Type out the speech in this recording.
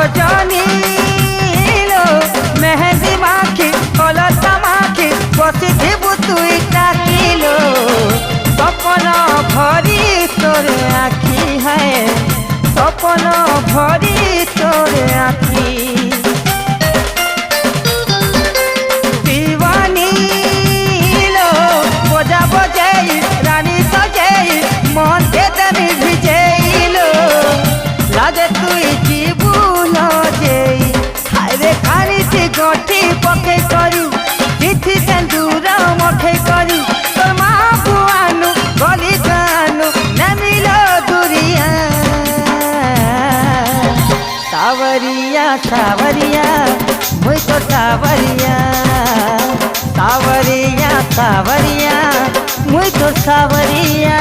রজনী লো মেহেন্দি মাখি কলতা মাখি বসিথিবু তুই ডাকিলো স্বপ্ন ভরি তোর আখি হ্যাঁ স্বপ্ন ভরি তোর আখি দিওয়ানি লো বজা বজাই রানী সজাই মন তেতনি ভিজাইলো লাগে তুই জীবন যেই হাইরে কানিতে গঠি পকে করি চিঠি সেন্দুর মঠে করি তোর মা বুয়ানু গলি গানু নামিল দুরিয়া সাবরিয়া সাবরিয়া মুই তো সাবরিয়া সাবরিয়া সাবরিয়া মুই তো সাবরিয়া